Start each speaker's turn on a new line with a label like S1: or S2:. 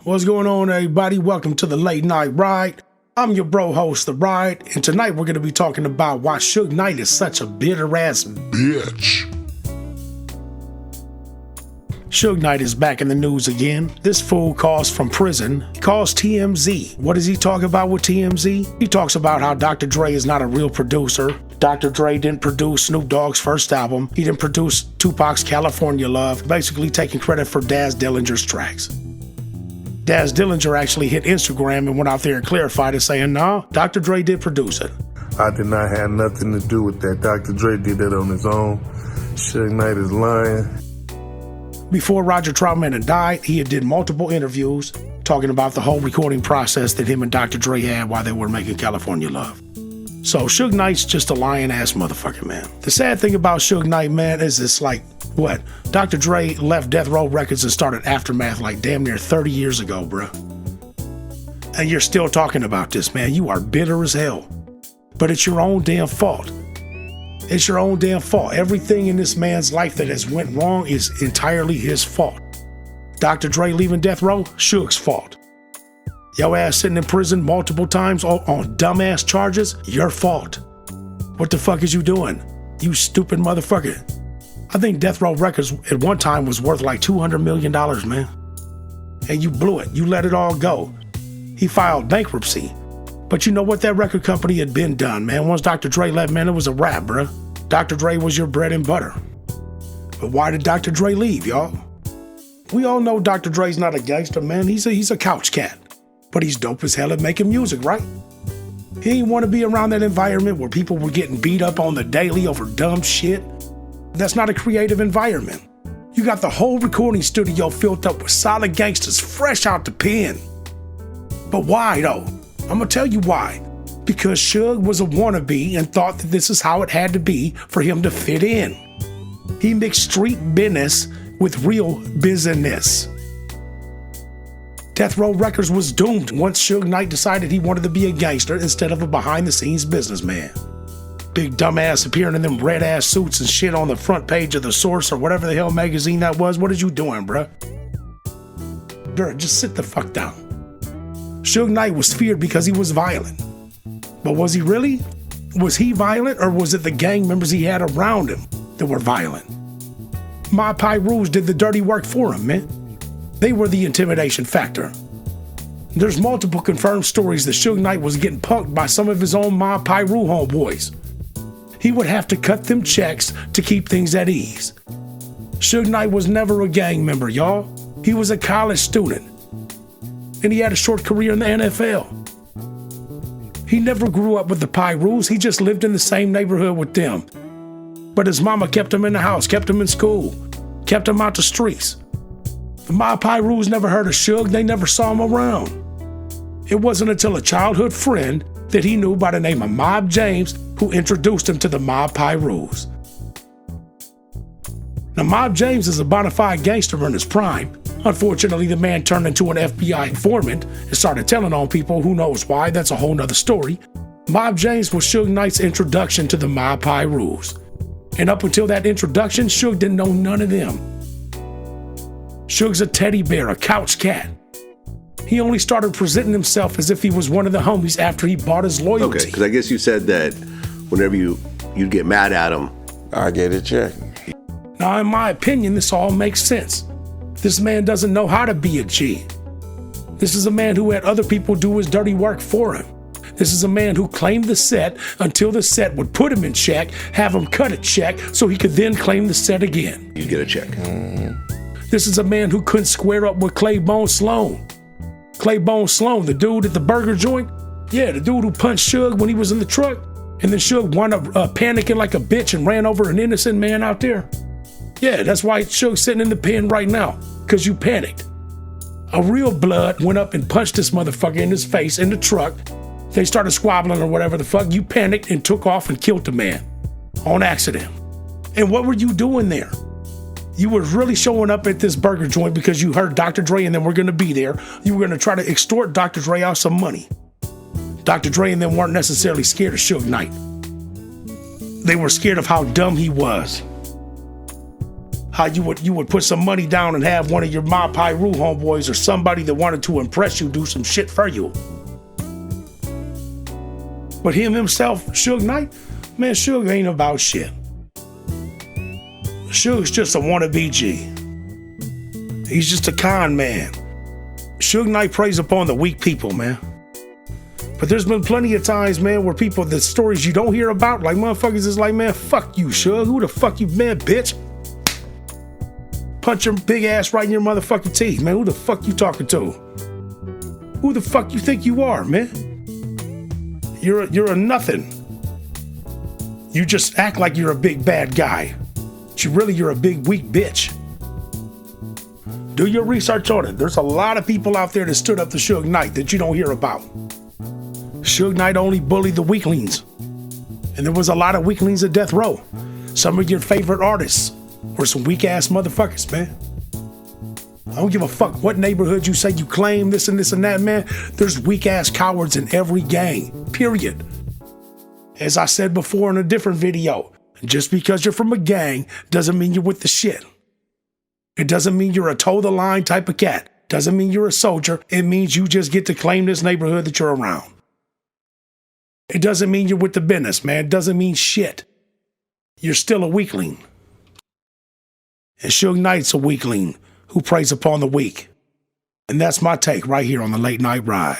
S1: What's going on, everybody? Welcome to the Late Night Ride. I'm your bro host, The Ride, and tonight we're going to be talking about why Suge Knight is such a bitter-ass bitch. Suge Knight is back in the news again. This fool calls from prison. He calls TMZ. What does he talk about with TMZ? He talks about how Dr. Dre is not a real producer. Dr. Dre didn't produce Snoop Dogg's first album. He didn't produce Tupac's California Love, basically taking credit for Daz Dillinger's tracks. Daz Dillinger actually hit Instagram and went out there and clarified it, saying, no, Dr. Dre did produce it.
S2: I did not have nothing to do with that. Dr. Dre did that on his own. Suge Knight is lying.
S1: Before Roger Troutman had died, he had did multiple interviews talking about the whole recording process that him and Dr. Dre had while they were making California Love. So Suge Knight's just a lying-ass motherfucker, man. The sad thing about Suge Knight, man, is it's like, what? Dr. Dre left Death Row Records and started Aftermath like damn near 30 years ago, bruh. And you're still talking about this, man. You are bitter as hell. But it's your own damn fault. It's your own damn fault. Everything in this man's life that has went wrong is entirely his fault. Dr. Dre leaving Death Row, Suge's fault. Your ass sitting in prison multiple times on dumbass charges, your fault. What the fuck is you doing? You stupid motherfucker. I think Death Row Records at one time was worth like $200 million, man. And you blew it. You let it all go. He filed bankruptcy. But you know what? That record company had been done, man. Once Dr. Dre left, man, it was a wrap, bruh. Dr. Dre was your bread and butter. But why did Dr. Dre leave, y'all? We all know Dr. Dre's not a gangster, man. He's a couch cat. But he's dope as hell at making music, right? He didn't want to be around that environment where people were getting beat up on the daily over dumb shit. That's not a creative environment. You got the whole recording studio filled up with solid gangsters fresh out the pen. But why, though? I'm gonna tell you why. Because Suge was a wannabe and thought that this is how it had to be for him to fit in. He mixed street business with real business. Death Row Records was doomed once Suge Knight decided he wanted to be a gangster instead of a behind-the-scenes businessman. Big dumbass appearing in them red-ass suits and shit on the front page of The Source or whatever the hell magazine that was. What is you doing, bruh? Bruh, just sit the fuck down. Suge Knight was feared because he was violent. But was he really? Was he violent, or was it the gang members he had around him that were violent? Mob Rouge did the dirty work for him, man. They were the intimidation factor. There's multiple confirmed stories that Suge Knight was getting punked by some of his own Mob Rouge homeboys. He would have to cut them checks to keep things at ease. Suge Knight was never a gang member, y'all. He was a college student. And he had a short career in the NFL. He never grew up with the Rouge. He just lived in the same neighborhood with them. But his mama kept him in the house, kept him in school, kept him out the streets. The Mob Rouge never heard of Suge. They never saw him around. It wasn't until a childhood friend that he knew by the name of Mob James who introduced him to the Mob Rouge. Now, Mob James is a bona fide gangster in his prime. Unfortunately, the man turned into an FBI informant and started telling on people. Who knows why? That's a whole nother story. Mob James was Suge Knight's introduction to the Mob Rouge. And up until that introduction, Suge didn't know none of them. Suge's a teddy bear, a couch cat. He only started presenting himself as if he was one of the homies after he bought his loyalty.
S3: Okay, because I guess you said that whenever you'd get mad at him,
S2: I get a check.
S1: Now, in my opinion, this all makes sense. This man doesn't know how to be a G. This is a man who had other people do his dirty work for him. This is a man who claimed the set until the set would put him in check, have him cut a check so he could then claim the set again.
S3: you'd get a check.
S1: This is a man who couldn't square up with Claybone Sloan. Claybone Sloan, the dude at the burger joint? Yeah, the dude who punched Suge when he was in the truck. And then Suge wound up panicking like a bitch and ran over an innocent man out there. Yeah, that's why Suge's sitting in the pen right now, because you panicked. A real blood went up and punched this motherfucker in his face in the truck. They started squabbling or whatever the fuck. You panicked and took off and killed the man on accident. And what were you doing there? You were really showing up at this burger joint because you heard Dr. Dre and them were going to be there. You were going to try to extort Dr. Dre out some money. Dr. Dre and them weren't necessarily scared of Suge Knight. They were scared of how dumb he was. how you would put some money down and have one of your Ma Pyru homeboys or somebody that wanted to impress you do some shit for you. But him himself, Suge Knight, man, Suge ain't about shit. Suge's just a wannabe G. He's just a con man. Suge Knight preys upon the weak people, man. But there's been plenty of times, man, where people, the stories you don't hear about, like motherfuckers is like, man, fuck you, Suge. Who the fuck you, man, bitch? Punch your big ass right in your motherfucking teeth, man. Who the fuck you talking to? Who the fuck you think you are, man? You're a nothing. You just act like you're a big bad guy. But you're a big weak bitch. Do your research on it. There's a lot of people out there that stood up to Suge Knight that you don't hear about. Suge Knight only bullied the weaklings. And there was a lot of weaklings at death row. Some of your favorite artists were some weak ass motherfuckers, man. I don't give a fuck what neighborhood you say you claim, this and that, man. There's weak ass cowards in every gang, period. As I said before in a different video, just because you're from a gang doesn't mean you're with the shit. It doesn't mean you're a toe-the-line type of cat. Doesn't mean you're a soldier. It means you just get to claim this neighborhood that you're around. It doesn't mean you're with the business, man. It doesn't mean shit. You're still a weakling. And Suge Knight's a weakling who preys upon the weak. And that's my take right here on the Late Night Ride.